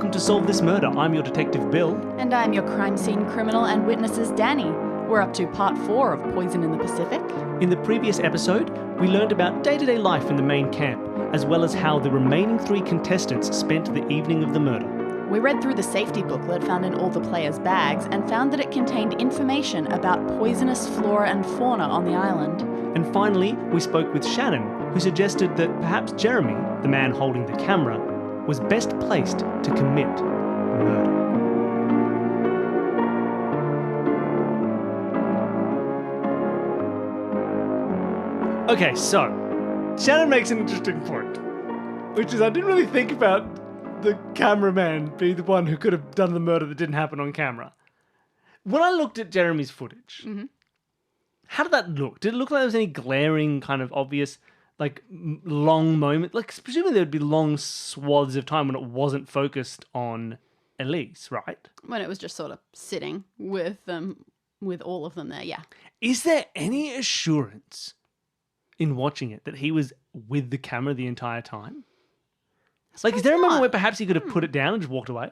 welcome to Solve This Murder. I'm your detective, Bill. And I'm your crime scene criminal and witnesses, Dani. We're up to part 4 of Poison in the Pacific. In the previous episode, we learned about day-to-day life in the main camp, as well as how the remaining 3 contestants spent the evening of the murder. We read through the safety booklet found in all the players' bags and found that it contained information about poisonous flora and fauna on the island. And finally, we spoke with Shannon, who suggested that perhaps Jeremy, the man holding the camera, was best placed to commit murder. Okay, so Shannon makes an interesting point, which is I didn't really think about the cameraman being the one who could have done the murder that didn't happen on camera. When I looked at Jeremy's footage, how did that look? Did it look like there was any glaring, kind of obvious, like long moment? Like, presumably there would be long swaths of time when it wasn't focused on Elise, right? When it was just sort of sitting with them, with all of them there, yeah. Is there any assurance in watching it that he was with the camera the entire time? Like, is there a moment where perhaps he could have put it down and just walked away?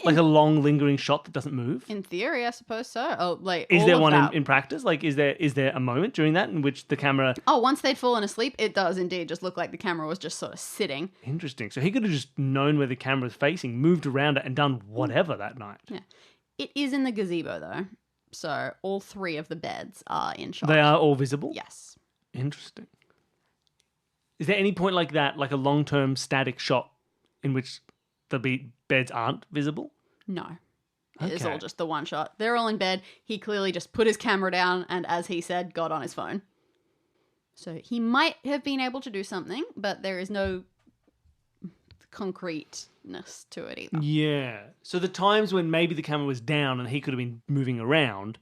Like a long lingering shot that doesn't move? In theory, I suppose so. Oh, like, is there one in practice? Like, is there a moment during that in which the camera... Oh, once they'd fallen asleep, it does indeed just look like the camera was just sort of sitting. Interesting. So he could have just known where the camera was facing, moved around it, and done whatever that night. Yeah. It is in the gazebo, though. So all 3 of the beds are in shot. They are all visible? Yes. Interesting. Is there any point like that, like a long-term static shot in which the beds aren't visible? No. It is all just the one shot. They're all in bed. He clearly just put his camera down and, as he said, got on his phone. So he might have been able to do something, but there is no concreteness to it either. Yeah. So the times when maybe the camera was down and he could have been moving around,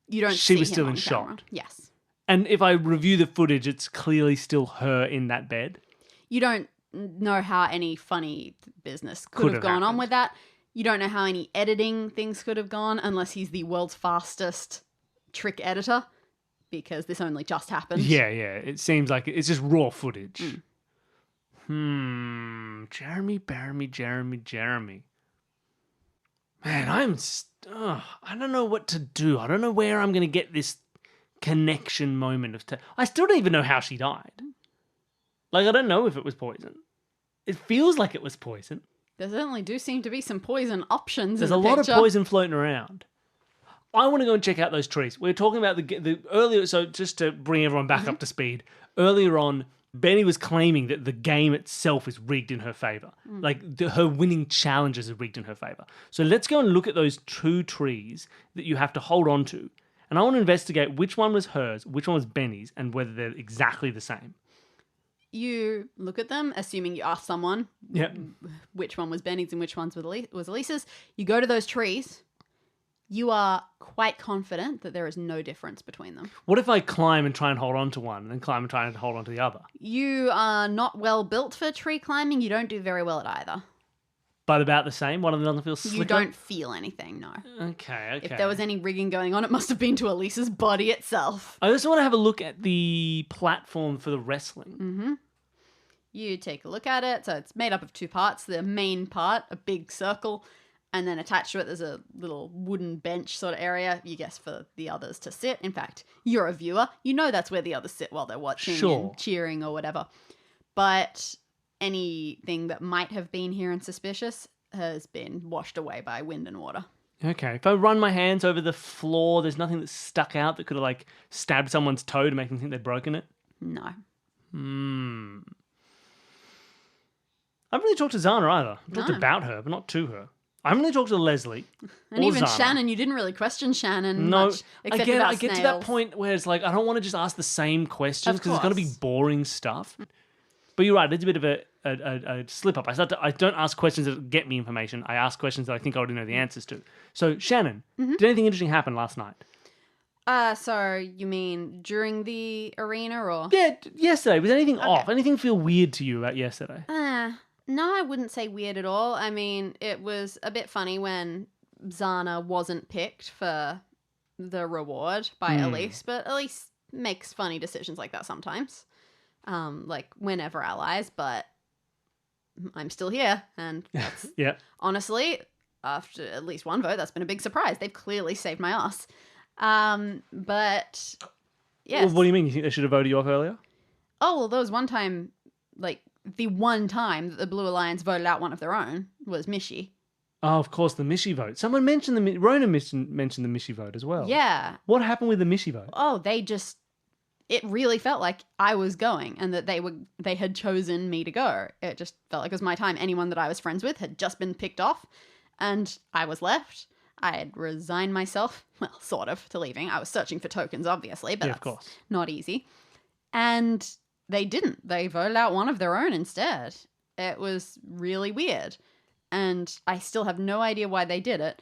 you don't. She see was him still on in camera. shot. Yes. And if I review the footage, it's clearly still her in that bed. You don't know how any funny business could have gone on with that. You don't know how any editing things could have gone unless he's the world's fastest trick editor, because this only just happened. Yeah. It seems like it's just raw footage. Jeremy. Man, I don't know what to do. I don't know where I'm going to get this connection moment of I still don't even know how she died. Like, I don't know if it was poison. It feels like it was poison. There certainly do seem to be some poison options. There's a lot of poison floating around. I want to go and check out those trees. We were talking about the earlier, so just to bring everyone back up to speed, earlier on, Benny was claiming that the game itself is rigged in her favour. Like, her winning challenges are rigged in her favour. So let's go and look at those 2 trees that you have to hold on to. And I want to investigate which one was hers, which one was Benny's, and whether they're exactly the same. You look at them, assuming you ask someone which one was Benny's and which one was Elise's. You go to those trees. You are quite confident that there is no difference between them. What if I climb and try and hold on to one, and then climb and try and hold on to the other? You are not well built for tree climbing. You don't do very well at either. But about the same? One of them doesn't feel slicker? You don't feel anything, no. Okay. If there was any rigging going on, it must have been to Elise's body itself. I also want to have a look at the platform for the wrestling. You take a look at it. So it's made up of 2 parts. The main part, a big circle, and then attached to it there's a little wooden bench sort of area, you guess, for the others to sit. In fact, you're a viewer. You know that's where the others sit while they're watching and cheering or whatever. But anything that might have been here and suspicious has been washed away by wind and water. Okay. If I run my hands over the floor, there's nothing that's stuck out that could have, like, stabbed someone's toe to make them think they'd broken it? No. I haven't really talked to Zana either. I've talked about her, but not to her. I haven't really talked to Leslie. And even Zana. Shannon, you didn't really question Shannon much. Except I get to that point where it's like, I don't want to just ask the same questions because it's going to be boring stuff. But you're right, it's a bit of a slip up. I don't ask questions that get me information. I ask questions that I think I already know the answers to. So, Shannon, did anything interesting happen last night? So you mean during the arena or? Yeah, yesterday. Was anything off? Anything feel weird to you about yesterday? No, I wouldn't say weird at all. I mean, it was a bit funny when Zana wasn't picked for the reward by Elise, but Elise makes funny decisions like that sometimes. Like whenever allies, but I'm still here. And that's, Yeah. honestly, after at least one vote, that's been a big surprise. They've clearly saved my ass. But yes. Well, what do you mean? You think they should have voted you off earlier? Oh, well, there was one time, like, the one time that the Blue Alliance voted out one of their own was Mishi. Oh, of course, the Mishi vote. Someone mentioned Rona mentioned the Mishi vote as well. Yeah. What happened with the Mishi vote? Oh, it really felt like I was going and that they had chosen me to go. It just felt like it was my time. Anyone that I was friends with had just been picked off and I was left. I had resigned myself, well, sort of, to leaving. I was searching for tokens, obviously, but Yeah, of course. Not easy. And they didn't. They voted out one of their own instead. It was really weird. And I still have no idea why they did it.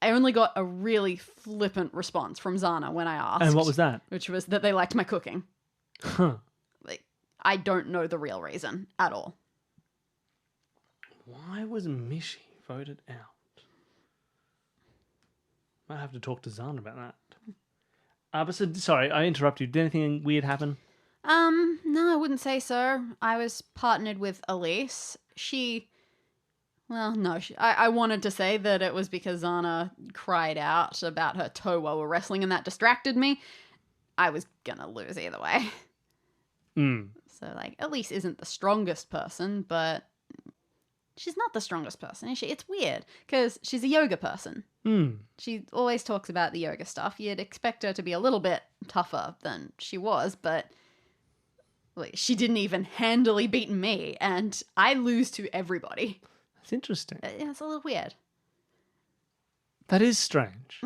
I only got a really flippant response from Zana when I asked. And what was that? Which was that they liked my cooking. Huh. Like, I don't know the real reason at all. Why was Mishi voted out? Might have to talk to Zana about that. But so, sorry, I interrupted you. Did anything weird happen? No, I wouldn't say so. I was partnered with Elise. I wanted to say that it was because Zana cried out about her toe while we're wrestling and that distracted me. I was gonna lose either way. So, like, Elise isn't the strongest person, but she's not the strongest person, is she? It's weird, because she's a yoga person. She always talks about the yoga stuff. You'd expect her to be a little bit tougher than she was, but like, she didn't even handily beat me, and I lose to everybody. That's interesting. Yeah, it's a little weird. That is strange.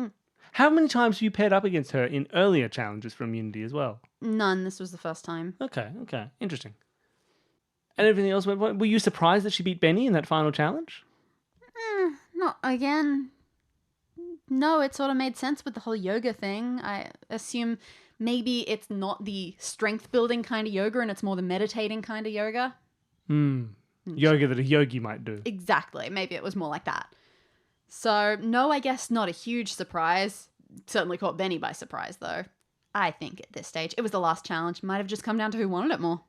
How many times have you paired up against her in earlier challenges for immunity as well? None. This was the first time. Okay. Interesting. And everything else, were you surprised that she beat Benny in that final challenge? Not again. No, it sort of made sense with the whole yoga thing. I assume maybe it's not the strength building kind of yoga and it's more the meditating kind of yoga. Yoga that a yogi might do. Exactly. Maybe it was more like that. So, no, I guess not a huge surprise. Certainly caught Benny by surprise, though. I think at this stage, it was the last challenge. Might have just come down to who wanted it more.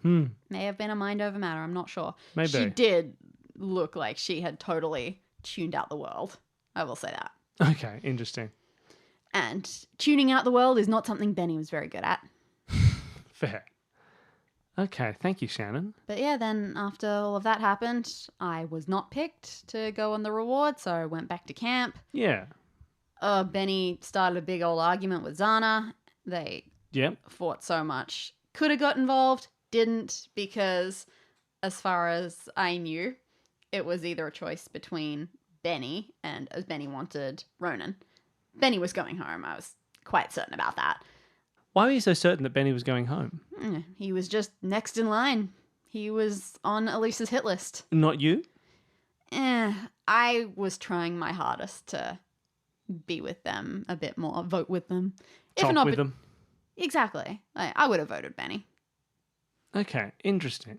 May have been a mind over matter. I'm not sure. Maybe. She did look like she had totally tuned out the world. I will say that. Okay, interesting. And tuning out the world is not something Benny was very good at. Fair. Okay, thank you, Shannon. But yeah, then after all of that happened, I was not picked to go on the reward, so I went back to camp. Yeah. Benny started a big old argument with Zana. They fought so much. Could have got involved, didn't, because as far as I knew, it was either a choice between Benny and, as Benny wanted, Ronan. Benny was going home. I was quite certain about that. Why were you so certain that Benny was going home? He was just next in line. He was on Elise's hit list. Not you? I was trying my hardest to be with them a bit more, vote with them. Talk with them. Exactly. I would have voted Benny. Okay, interesting.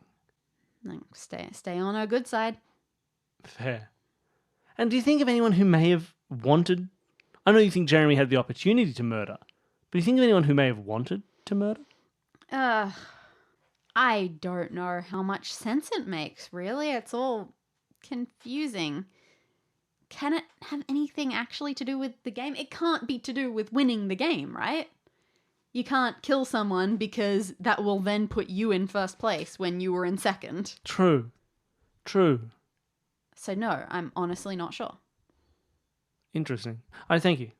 Like, stay on her good side. Fair. And do you think of anyone who may have wanted... I know you think Jeremy had the opportunity to murder, but do you think of anyone who may have wanted to murder? I don't know how much sense it makes, really. It's all confusing. Can it have anything actually to do with the game? It can't be to do with winning the game, right? You can't kill someone because that will then put you in first place when you were in second. True. So no, I'm honestly not sure. Interesting. Thank you.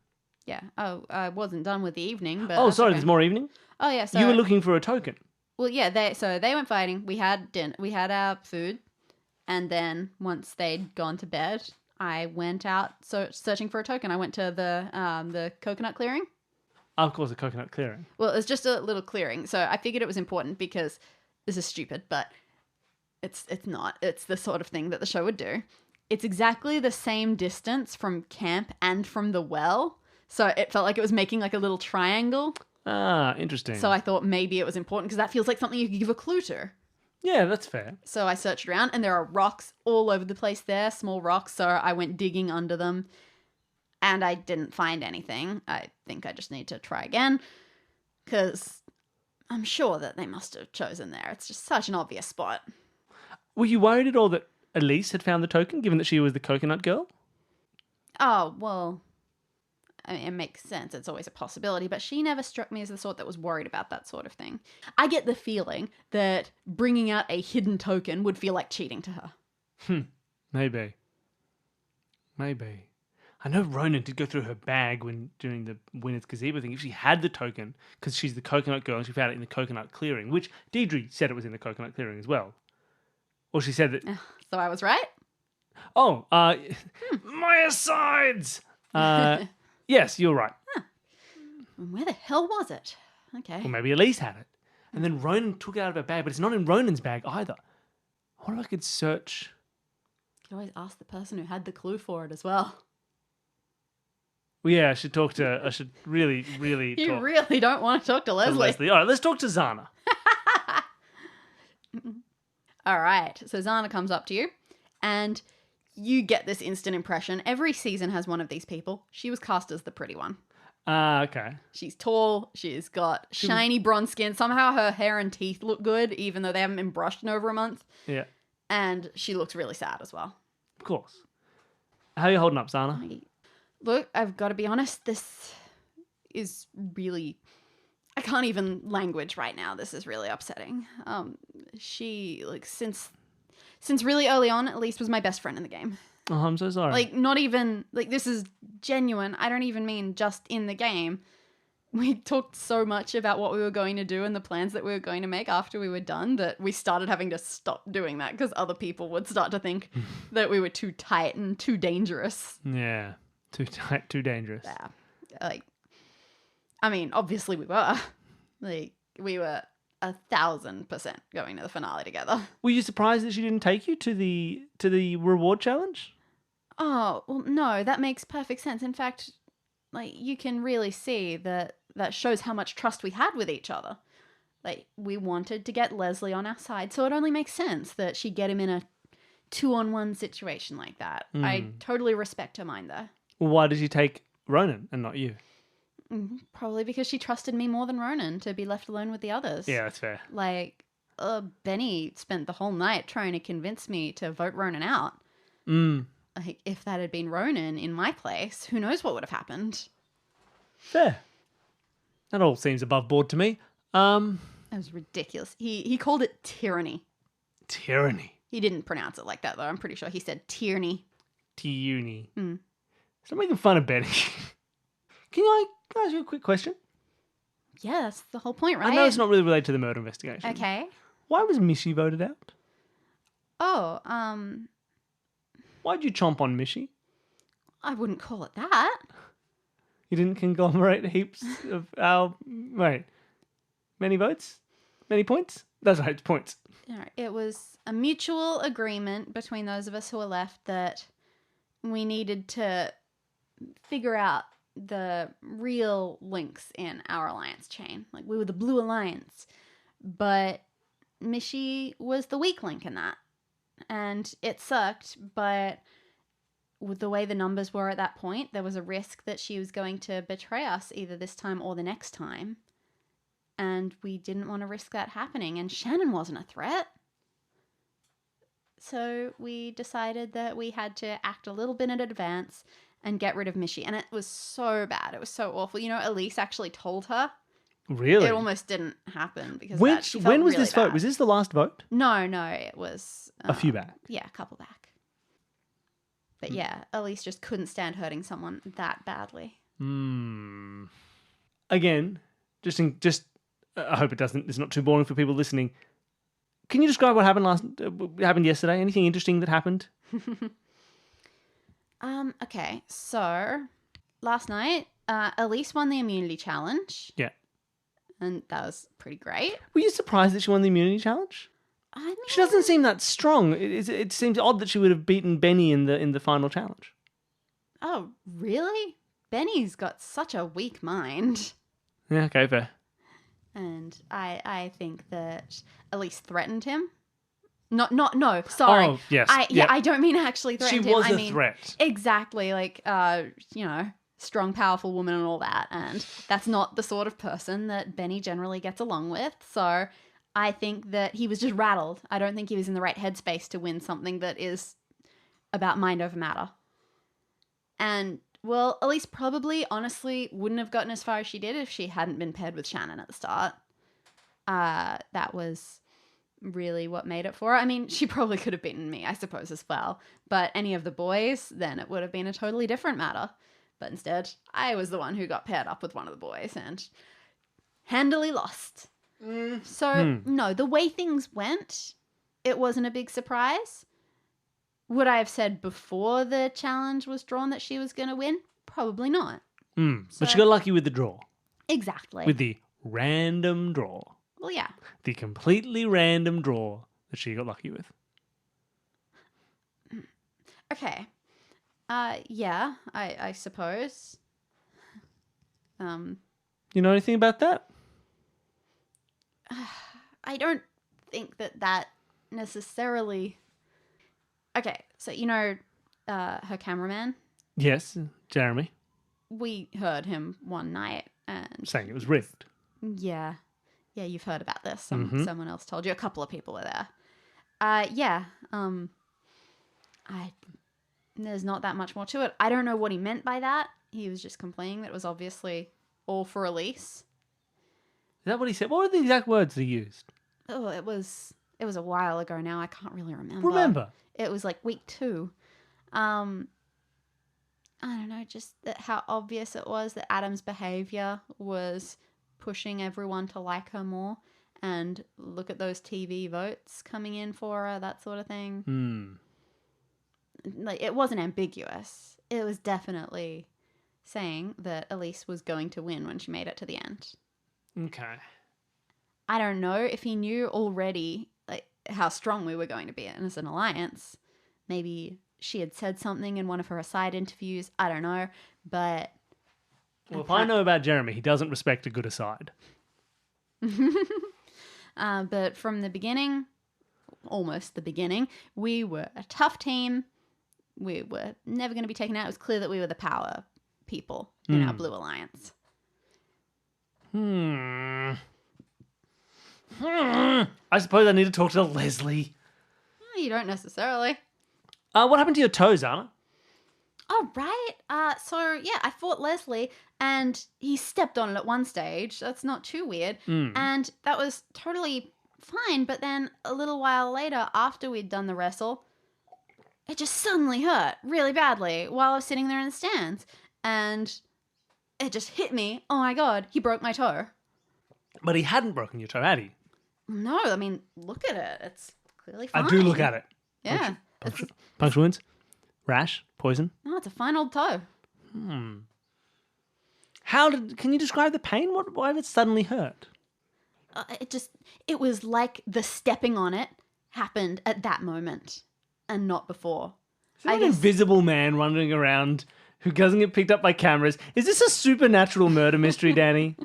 Yeah. Oh, I wasn't done with the evening, but... Oh, sorry, okay. there's more evening? Oh, yeah, so... You were looking for a token. Well, yeah, they went fighting. We had dinner. We had our food. And then once they'd gone to bed, I went out searching for a token. I went to the coconut clearing. Of course, a coconut clearing. Well, it's just a little clearing. So I figured it was important because this is stupid, but it's not. It's the sort of thing that the show would do. It's exactly the same distance from camp and from the well. So it felt like it was making like a little triangle. Ah, interesting. So I thought maybe it was important because that feels like something you could give a clue to. Yeah, that's fair. So I searched around and there are rocks all over the place there, small rocks. So I went digging under them and I didn't find anything. I think I just need to try again because I'm sure that they must have chosen there. It's just such an obvious spot. Were you worried at all that Elise had found the token, given that she was the coconut girl? Oh, well, I mean, it makes sense. It's always a possibility, but she never struck me as the sort that was worried about that sort of thing. I get the feeling that bringing out a hidden token would feel like cheating to her. Maybe. I know Ronan did go through her bag during the winner's gazebo thing. If she had the token, because she's the coconut girl and she found it in the coconut clearing, which Deirdre said it was in the coconut clearing as well. Or she said that... So I was right? Oh, my asides! Yes, you're right. Where the hell was it? Okay. Or maybe Elise had it. And then Ronan took it out of her bag, but it's not in Ronan's bag either. I wonder if I could search... You could always ask the person who had the clue for it as well. Well, yeah, I should really, really You talk really don't want to talk to to Leslie. Leslie. All right, let's talk to Zana. All right. So Zana comes up to you and you get this instant impression. Every season has one of these people. She was cast as the pretty one. Okay. She's tall. She's got shiny bronze skin. Somehow her hair and teeth look good, even though they haven't been brushed in over a month. Yeah. And she looks really sad as well. Of course. How are you holding up, Zana? Look, I've got to be honest. This is really... I can't even language right now. This is really upsetting. She, like, since really early on, Elise was my best friend in the game. Oh, I'm so sorry. Like, not even... Like, this is genuine. I don't even mean just in the game. We talked so much about what we were going to do and the plans that we were going to make after we were done that we started having to stop doing that because other people would start to think that we were too tight and too dangerous. Yeah. Too tight, too dangerous. Yeah. Like, I mean, obviously we were. Like, we were 1,000% going to the finale together. Were you surprised that she didn't take you to the reward challenge? Oh, well, no, that makes perfect sense. In fact, like, you can really see that shows how much trust we had with each other. Like, we wanted to get Leslie on our side, so it only makes sense that she'd get him in a 2-on-1 situation like that. I totally respect her mind there. Well, why did she take Ronan and not you? Probably because she trusted me more than Ronan to be left alone with the others. Yeah, that's fair. Like, Benny spent the whole night trying to convince me to vote Ronan out. Like, if that had been Ronan in my place, who knows what would have happened? Fair. That all seems above board to me. That was ridiculous. He called it tyranny. Tyranny. He didn't pronounce it like that, though. I'm pretty sure he said tyranny. Tyranny. Stop making fun of Benny. Can I ask you a quick question? Yeah, that's the whole point, right? I know it's not really related to the murder investigation. Okay. Why was Mishy voted out? Oh, Why'd you chomp on Mishy? I wouldn't call it that. You didn't conglomerate heaps of our... Wait. Many votes? Many points? That's right, it's points. No, it was a mutual agreement between those of us who were left that we needed to figure out the real links in our alliance chain. Like, we were the Blue Alliance. But Mishy was the weak link in that. And it sucked, but with the way the numbers were at that point, there was a risk that she was going to betray us either this time or the next time. And we didn't want to risk that happening. And Shannon wasn't a threat. So we decided that we had to act a little bit in advance and get rid of Mishy. And it was so bad. It was so awful. You know, Elise actually told her. Really? It almost didn't happen because when she felt was really this vote? bad. Was this the last vote? No, it was... a few back. Yeah, a couple back. But yeah, Elise just couldn't stand hurting someone that badly. Again, I hope it's not too boring for people listening. Can you describe what happened yesterday? Anything interesting that happened? Okay, so last night, Elise won the immunity challenge. Yeah. And that was pretty great. Were you surprised that she won the immunity challenge? I mean, She doesn't seem that strong. It seems odd that she would have beaten Benny in the final challenge. Oh, really? Benny's got such a weak mind. Yeah, okay, fair. And I think that Elise threatened him. No, sorry. Oh, yes. I don't mean actually threatened him. She was I mean, threat. Exactly, like, strong, powerful woman and all that. And that's not the sort of person that Benny generally gets along with. So I think that he was just rattled. I don't think he was in the right headspace to win something that is about mind over matter. And, well, Elise probably, honestly, wouldn't have gotten as far as she did if she hadn't been paired with Shannon at the start. That was really what made it for her. I mean, she probably could have beaten me, I suppose, as well. But any of the boys, then it would have been a totally different matter. But instead, I was the one who got paired up with one of the boys and handily lost. So, no, the way things went, it wasn't a big surprise. Would I have said before the challenge was drawn that she was going to win? Probably not. But she got lucky with the draw. Exactly. With the random draw. Well, yeah. The completely random draw that she got lucky with. Okay. Yeah, I suppose. You know anything about that? I don't think that necessarily... Okay, so you know her cameraman? Yes, Jeremy. We heard him one night and... Saying it was rigged. Yeah. Yeah, you've heard about this. Someone else told you. A couple of people were there. There's not that much more to it. I don't know what he meant by that. He was just complaining that it was obviously all for Elise. Is that what he said? What were the exact words he used? Oh, it was a while ago now. I can't really remember. It was like week 2. I don't know, just how obvious it was that Adam's behavior was pushing everyone to like her more and look at those TV votes coming in for her, that sort of thing. Like, it wasn't ambiguous. It was definitely saying that Elise was going to win when she made it to the end. Okay. I don't know if he knew already like how strong we were going to be as an alliance. Maybe she had said something in one of her aside interviews. I don't know, but... Well, if I know about Jeremy, he doesn't respect a good aside. But from the beginning, almost the beginning, we were a tough team. We were never going to be taken out. It was clear that we were the power people in our Blue Alliance. I suppose I need to talk to Leslie. You don't necessarily. What happened to your toes, Anna? Oh, right. So, yeah, I fought Leslie and he stepped on it at one stage. That's not too weird. And that was totally fine. But then a little while later, after we'd done the wrestle, it just suddenly hurt really badly while I was sitting there in the stands. And it just hit me. Oh, my God. He broke my toe. But he hadn't broken your toe, had he? No, I mean, look at it. It's clearly fine. I do look at it. Yeah. Puncture wounds? Rash? Poison? No, it's a fine old toe. Can you describe the pain? Why did it suddenly hurt? It was like the stepping on it happened at that moment and not before. Is there an invisible man wandering around who doesn't get picked up by cameras? Is this a supernatural murder mystery, Dani?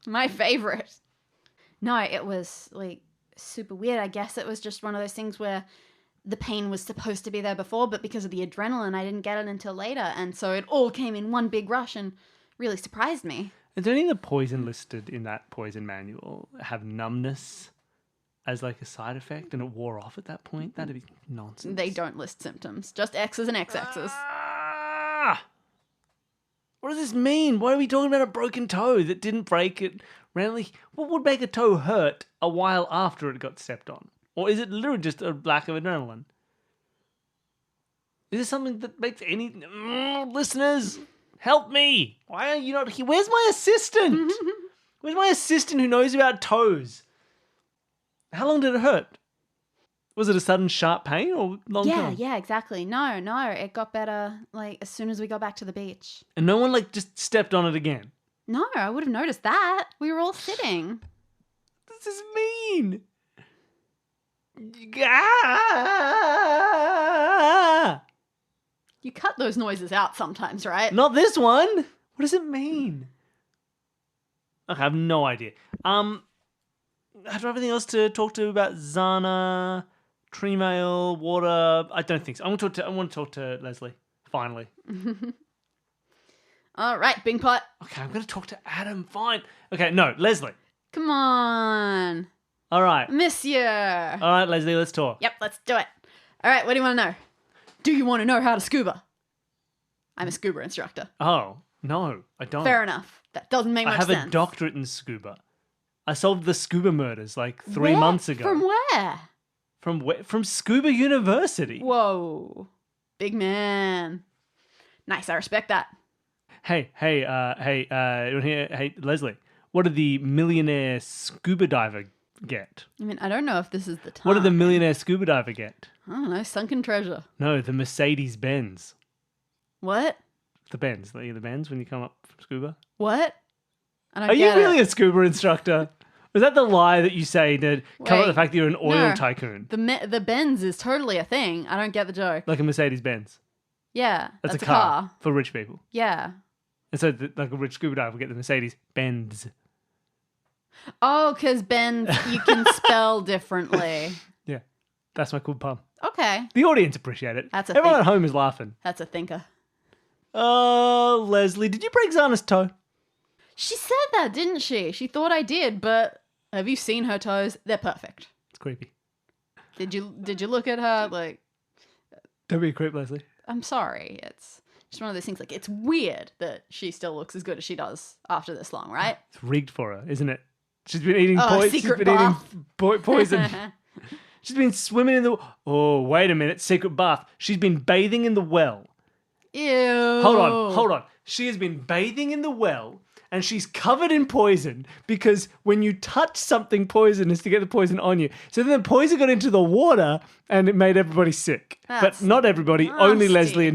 My favorite. No, it was like super weird. I guess it was just one of those things where the pain was supposed to be there before, but because of the adrenaline, I didn't get it until later. And so it all came in one big rush and really surprised me. Is there any of the poison listed in that poison manual have numbness as like a side effect and it wore off at that point? That'd be nonsense. They don't list symptoms, just X's and X-axes. What does this mean? Why are we talking about a broken toe that didn't break it randomly? What would make a toe hurt a while after it got stepped on? Or is it literally just a lack of adrenaline? Is this something that makes any... listeners, help me! Why are you not here? Where's my assistant? Where's my assistant who knows about toes? How long did it hurt? Was it a sudden sharp pain or long term? Yeah, exactly. No, it got better like as soon as we got back to the beach. And no one like just stepped on it again? No, I would have noticed that. We were all sitting. This is mean. You cut those noises out sometimes, right? Not this one. What does it mean? I have no idea. I have everything else to talk to about Zana, tree mail, water. I don't think so. I want to talk to Leslie. Finally. All right, Bing Pot. Okay, I'm going to talk to Adam. Fine. Okay, no, Leslie. Come on. All right. Monsieur. All right, Leslie, let's talk. Yep, let's do it. All right, what do you want to know? Do you want to know how to scuba? I'm a scuba instructor. Oh, no, I don't. Fair enough. That doesn't make I much have sense. a doctorate in scuba. I solved the scuba murders like 3 months ago. From where? From where? From Scuba University. Whoa. Big man. Nice, I respect that. Hey, Leslie, what did the millionaire scuba diver get? I mean, I don't know if this is the time. What did the millionaire scuba diver get? I don't know, sunken treasure. No, the Mercedes Benz. What? The Benz. The Benz when you come up from scuba. What? I don't Are you get really it. a scuba instructor? Was that the lie that you say to cover up the Wait, fact that you're an oil no. tycoon? The Benz is totally a thing. I don't get the joke. Like a Mercedes Benz. Yeah, That's a car for rich people. Yeah. And so like a rich scuba diver will get the Mercedes Benz. Oh, because Benz you can spell differently. Yeah. That's my cool pun. Okay. The audience appreciate it. That's a Everyone thing. at home is laughing. That's a thinker. Oh, Leslie, did you break Zana's toe? She said that, didn't she? She thought I did, but have you seen her toes? They're perfect. It's creepy. Did you look at her? Like, Don't be a creep, Leslie. I'm sorry. It's just one of those things. Like, it's weird that she still looks as good as she does after this long, right? It's rigged for her, isn't it? She's been eating secret bath. Poison. She's been swimming in the... Oh, wait a minute. Secret bath. She's been bathing in the well. Ew. Hold on. She has been bathing in the well and she's covered in poison because when you touch something poisonous to get the poison on you. So then the poison got into the water and it made everybody sick. That's but not everybody, only nasty.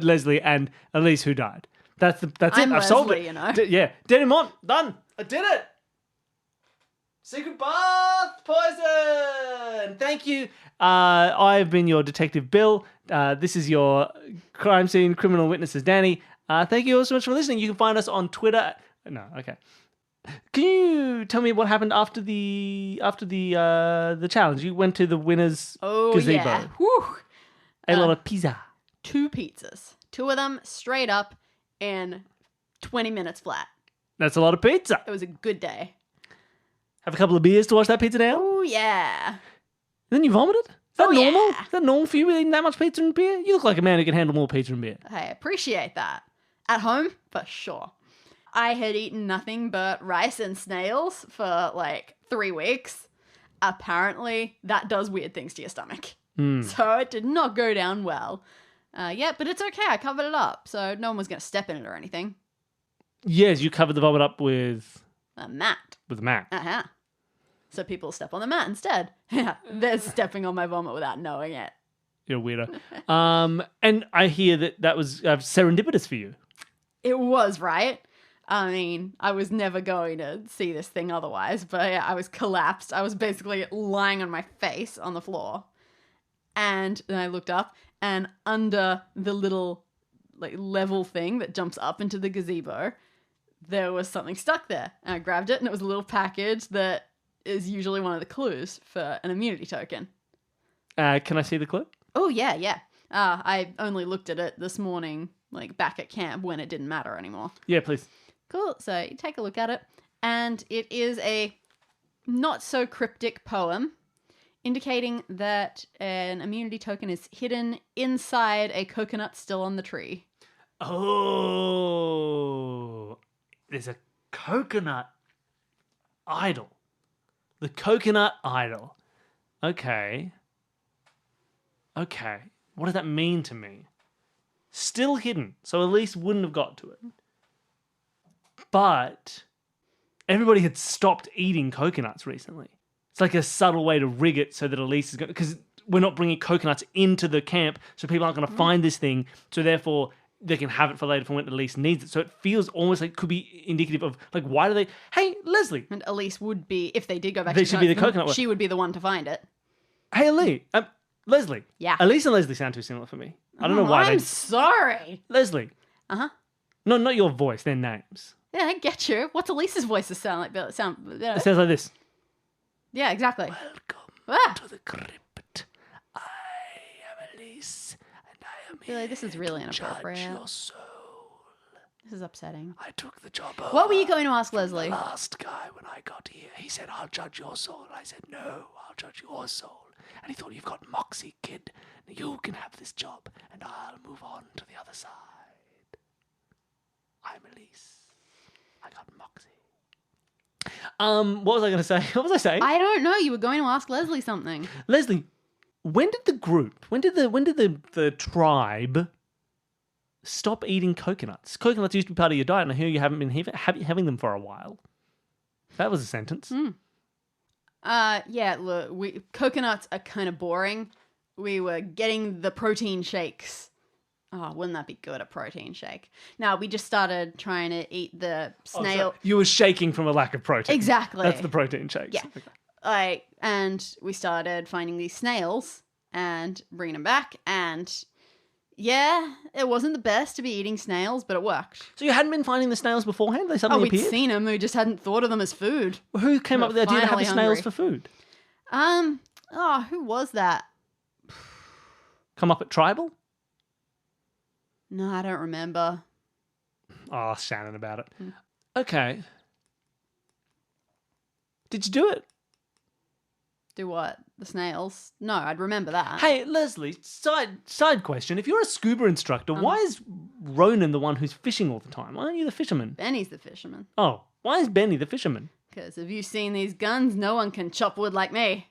Leslie and Elise who died. That's it. I'm I've solved Leslie, it. you know. Yeah. Denouement. Done. I did it. Secret bath poison. Thank you. I've been your detective, Bill. This is your crime scene criminal witnesses, Dani. Thank you all so much for listening. You can find us on Twitter. No, okay. Can you tell me what happened after the challenge? You went to the winners' gazebo. Yeah. Whew. Ate a lot of pizza. 2 pizzas. 2 of them straight up in 20 minutes flat. That's a lot of pizza. It was a good day. Have a couple of beers to wash that pizza down. Oh, yeah. Then you vomited? Is that Oh, normal? yeah. Is that normal for you eating that much pizza and beer? You look like a man who can handle more pizza and beer. I appreciate that. At home, for sure. I had eaten nothing but rice and snails for like 3 weeks. Apparently, that does weird things to your stomach. So it did not go down well. Yeah, but it's okay. I covered it up, so no one was going to step in it or anything. Yes, you covered the vomit up with A mat. a mat. Uh-huh. So people step on the mat instead. Yeah, they're stepping on my vomit without knowing it. You're a weirdo. And I hear that was serendipitous for you. It was, right? I mean, I was never going to see this thing otherwise, but yeah, I was collapsed. I was basically lying on my face on the floor. And then I looked up, and under the little like level thing that jumps up into the gazebo, there was something stuck there. And I grabbed it, and it was a little package that is usually one of the clues for an immunity token. Can I see the clip? Oh, yeah, yeah. I only looked at it this morning, like back at camp when it didn't matter anymore. Yeah, please. Cool. So you take a look at it, and it is a not so cryptic poem indicating that an immunity token is hidden inside a coconut still on the tree. Oh, there's a coconut idol. The coconut idol. Okay. What does that mean to me? Still hidden, so Elise wouldn't have got to it. But everybody had stopped eating coconuts recently. It's like a subtle way to rig it so that Elise is going to... Because we're not bringing coconuts into the camp, so people aren't going to find this thing, so therefore they can have it for later for when Elise needs it. So it feels almost like it could be indicative of, like, why do they... Hey, Leslie. And Elise would be, if they did go back They to should be the coconut one. she would be the one to find it. Hey, Elise. Leslie. Yeah. Elise and Leslie sound too similar for me. I don't know why I'm they... sorry. Leslie. Uh-huh. No, not your voice, their names. Yeah, I get you. What's Elise's voices sound like? It sounds like this. Yeah, exactly. Welcome to the crypt. I am Elise, and I am Really, this is really judge inappropriate. your soul. This is upsetting. I took the job over. What were you going to ask Leslie? The last guy when I got here, he said, I'll judge your soul. I said, no, I'll judge your soul. And he thought, you've got moxie, kid. You can have this job, and I'll move on to the other side. I'm Elise. I got moxie. What was I going to say? What was I saying? I don't know. You were going to ask Leslie something. Leslie, when did the tribe stop eating coconuts? Coconuts used to be part of your diet, and I hear you haven't been having them for a while. That was a sentence. Yeah, look, coconuts are kind of boring. We were getting the protein shakes. Oh, wouldn't that be good, a protein shake? Now, we just started trying to eat the snail. So you were shaking from a lack of protein. Exactly. That's the protein shakes. Yeah. Okay. And we started finding these snails and bringing them back. And yeah, it wasn't the best to be eating snails, but it worked. So you hadn't been finding the snails beforehand? They Oh, suddenly we'd appeared? seen them. We just hadn't thought of them as food. Who came up with the idea to have the finally snails hungry. for food? Oh, who was that? Come up at tribal? No, I don't remember. Oh, Shannon about it. Okay. Did you do it? Do what? The snails? No, I'd remember that. Hey, Leslie, side question. If you're a scuba instructor, why is Ronan the one who's fishing all the time? Why aren't you the fisherman? Benny's the fisherman. Oh, why is Benny the fisherman? Because have you seen these guns? No one can chop wood like me.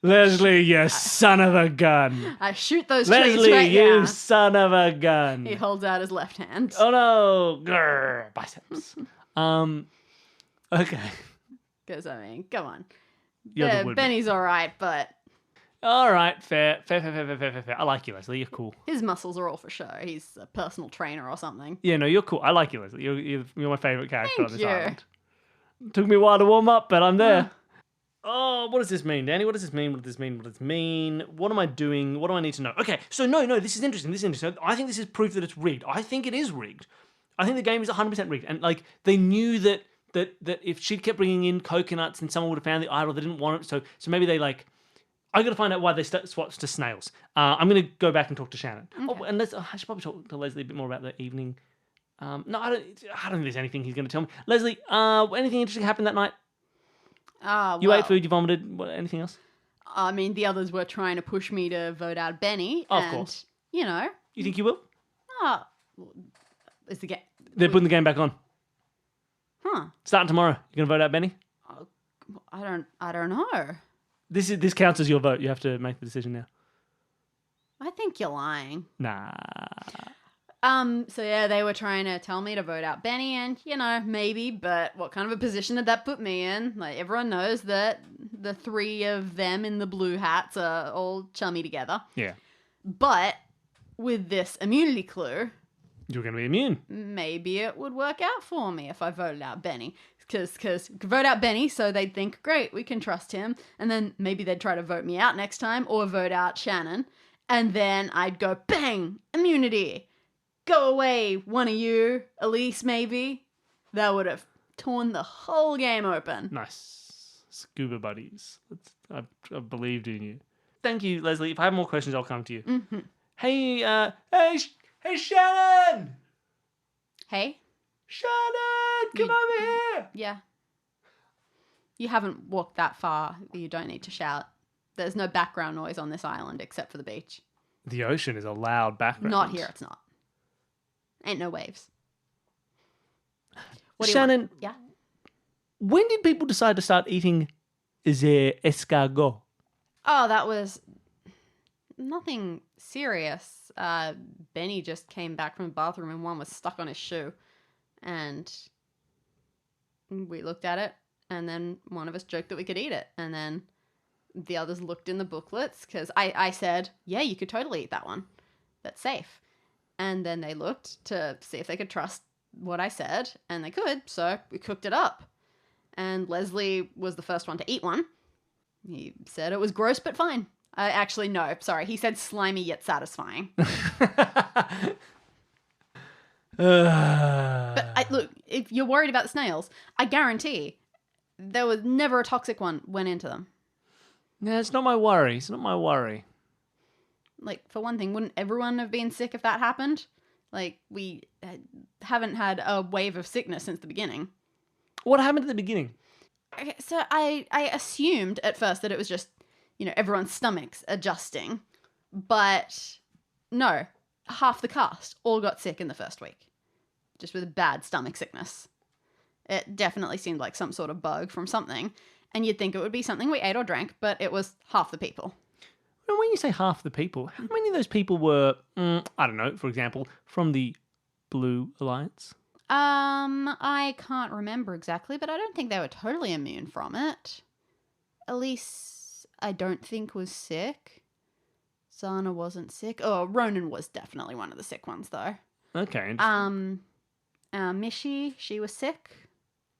Leslie, you son of a gun. I shoot those trees Leslie, right you now. son of a gun. He holds out his left hand. Oh no. Grr, biceps. Okay. Because, I mean, come on. You're the Yeah, woodman. Benny's alright, but All right, fair. I like you, Leslie. You're cool. his muscles are all for show. He's a personal trainer or something. Yeah, no, you're cool. I like you, Leslie. You're my favourite character on Thank this you. island. Took me a while to warm up, but I'm there. Oh, what does this mean, Danny? What does this mean? What does this mean? What does this mean? What am I doing? What do I need to know? Okay, so no, this is interesting. I think this is proof that it's rigged. I think it is rigged. I think the game is 100% rigged. And, like, they knew that if she'd kept bringing in coconuts and someone would have found the idol, they didn't want it. So maybe they, like... I got to find out why they swapped to snails. I'm going to go back and talk to Shannon. Okay. Oh, and I should probably talk to Leslie a bit more about the evening. No, I don't think there's anything he's going to tell me. Leslie, anything interesting happened that night? You ate food, you vomited. What? Anything else? I mean, the others were trying to push me to vote out Benny. Of and, course. You know. You think you will? Is the game... They're putting the game back on. Huh. Starting tomorrow. You going to vote out Benny? I don't know. This counts as your vote. You have to make the decision now. I think you're lying. Nah. So yeah, they were trying to tell me to vote out Benny, and you know, maybe, but what kind of a position did that put me in? Like, everyone knows that the three of them in the blue hats are all chummy together. Yeah. But with this immunity clue, You're going to be immune. maybe it would work out for me if I voted out Benny. Because vote out Benny, so they'd think, great, we can trust him. And then maybe they'd try to vote me out next time, or vote out Shannon. And then I'd go, bang, immunity. Go away, one of you, Elise maybe. That would have torn the whole game open. Nice. Scuba buddies. I believed in you. Thank you, Leslie. If I have more questions, I'll come to you. Mm-hmm. Hey, hey, Shannon! Hey? Shannon, come over here! Yeah. You haven't walked that far. You don't need to shout. There's no background noise on this island except for the beach. The ocean is a loud background. Not here, it's not. Ain't no waves. What do you Shannon, want? Yeah? when did people decide to start eating the escargot? Oh, that was nothing serious. Benny just came back from the bathroom and one was stuck on his shoe. And we looked at it, and then one of us joked that we could eat it. And then the others looked in the booklets, because I said, yeah, you could totally eat that one. That's safe. And then they looked to see if they could trust what I said, and they could, so we cooked it up. And Leslie was the first one to eat one. He said it was gross but fine. Actually, no, sorry. He said slimy yet satisfying. But look, if you're worried about the snails, I guarantee there was never a toxic one went into them. No, it's not my worry. It's not my worry. Like, for one thing, wouldn't everyone have been sick if that happened? Like, haven't had a wave of sickness since the beginning. What happened at the beginning? Okay, so I assumed at first that it was just, everyone's stomachs adjusting. But no, half the cast all got sick in the first week. Just with bad stomach sickness. It definitely seemed like some sort of bug from something. And you'd think it would be something we ate or drank, but it was half the people. Well, when you say half the people, how many of those people were, I don't know, for example, from the Blue Alliance? I can't remember exactly, but I don't think they were totally immune from it. Elise, I don't think, was sick. Zana wasn't sick. Oh, Ronan was definitely one of the sick ones, though. Okay. Mishi, she was sick.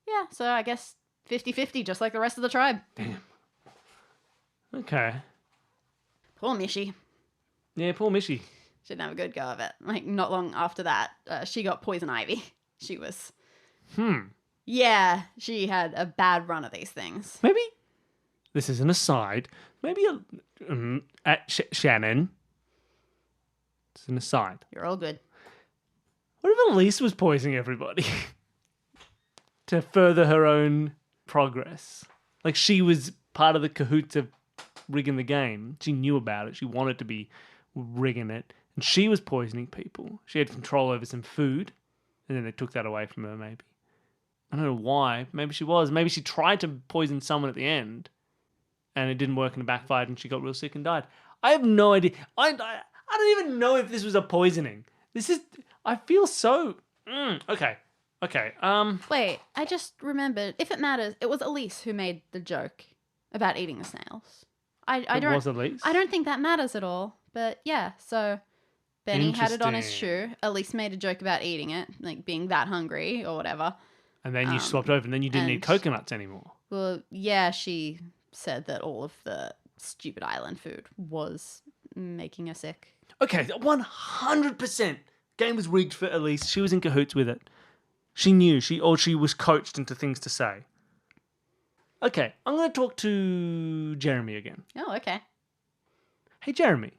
Yeah, so I guess 50-50, just like the rest of the tribe. Damn. Okay. Poor Mishi. Yeah, poor Mishi. She didn't have a good go of it. Like, not long after that, she got poison ivy. She was... Yeah, she had a bad run of these things. Maybe, this is an aside, maybe Shannon, it's an aside. You're all good. What if Elise was poisoning everybody to further her own progress? Like, she was part of the cahoots of rigging the game. She knew about it. She wanted to be rigging it. And she was poisoning people. She had control over some food. And then they took that away from her, maybe. I don't know why. Maybe she was. Maybe she tried to poison someone at the end. And it didn't work and it backfired and she got real sick and died. I have no idea. I don't even know if this was a poisoning. I feel so... Okay. Wait, I just remembered. If it matters, it was Elise who made the joke about eating the snails. It was Elise? I don't think that matters at all. But yeah, so... Benny had it on his shoe. Elise made a joke about eating it, like being that hungry or whatever. And then you swapped over and then you didn't eat coconuts anymore. Well, yeah, she said that all of the stupid island food was making her sick. Okay, 100%. Game was rigged for Elise. She was in cahoots with it. She knew. She was coached into things to say. Okay, I'm going to talk to Jeremy again. Oh, okay. Hey, Jeremy.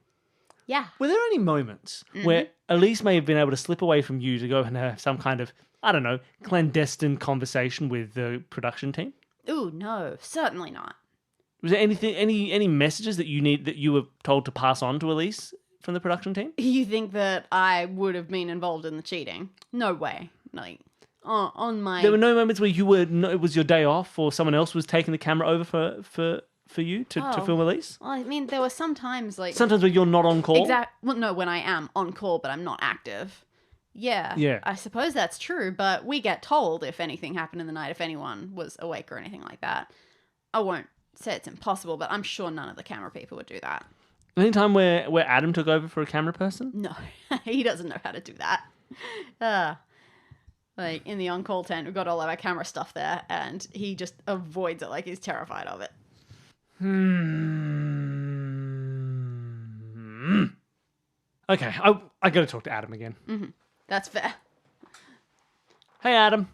Yeah. Were there any moments where Elise may have been able to slip away from you to go and have some kind of, I don't know, clandestine conversation with the production team? Ooh, no, certainly not. Was there any messages that you were told to pass on to Elise from the production team? You think that I would have been involved in the cheating? No way. Like, on my... There were no moments where it was your day off or someone else was taking the camera over for you to film Elise? Well, I mean, there were some times like... Sometimes when you're not on call? Well, no, when I am on call, but I'm not active. Yeah. I suppose that's true, but we get told if anything happened in the night, if anyone was awake or anything like that. I won't say it's impossible, but I'm sure none of the camera people would do that. Any time where Adam took over for a camera person? No, he doesn't know how to do that. Like, in the on-call tent, we've got all of our camera stuff there, and he just avoids it like he's terrified of it. Okay, I got to talk to Adam again. Mm-hmm. That's fair. Hey, Adam.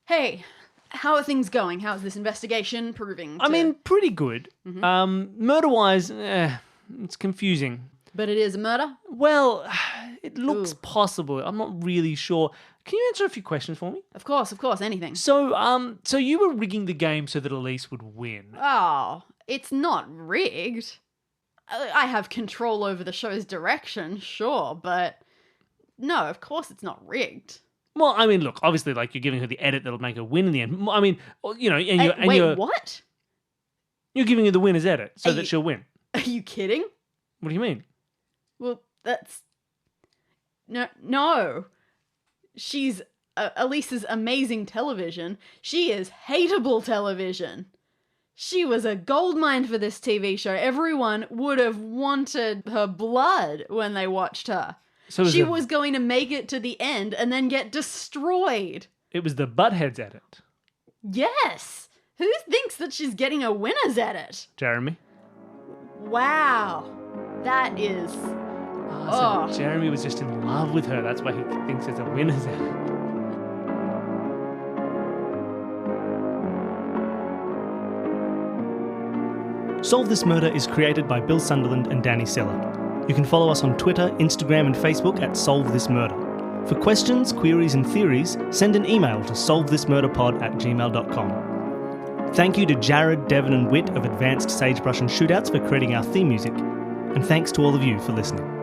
Hey, how are things going? How's this investigation proving? I mean, pretty good. Murder-wise, it's confusing. But it is a murder? Well, it looks possible. I'm not really sure. Can you answer a few questions for me? Of course, anything. So you were rigging the game so that Elise would win. Oh, it's not rigged. I have control over the show's direction, sure, but no, of course it's not rigged. Well, I mean, look, obviously, like, you're giving her the edit that'll make her win in the end. I mean, you know, what? You're giving her the winner's edit so that she'll win. Are you kidding? What do you mean? Well, that's... No. She's Elise's amazing television. She is hateable television. She was a goldmine for this TV show. Everyone would have wanted her blood when they watched her. So she was going to make it to the end and then get destroyed. It was the Buttheads edit. Yes. Who thinks that she's getting a winner's edit? Jeremy. Wow. That is... So Jeremy was just in love with her. That's why he thinks it's a winner's edit. Solve This Murder is created by Bill Sunderland and Dani Siller. You can follow us on Twitter, Instagram and Facebook at Solve This Murder. For questions, queries and theories, send an email to solvethismurderpod@gmail.com. Thank you to Jared, Devon and Whit of Advanced Sagebrush and Shootouts for creating our theme music. And thanks to all of you for listening.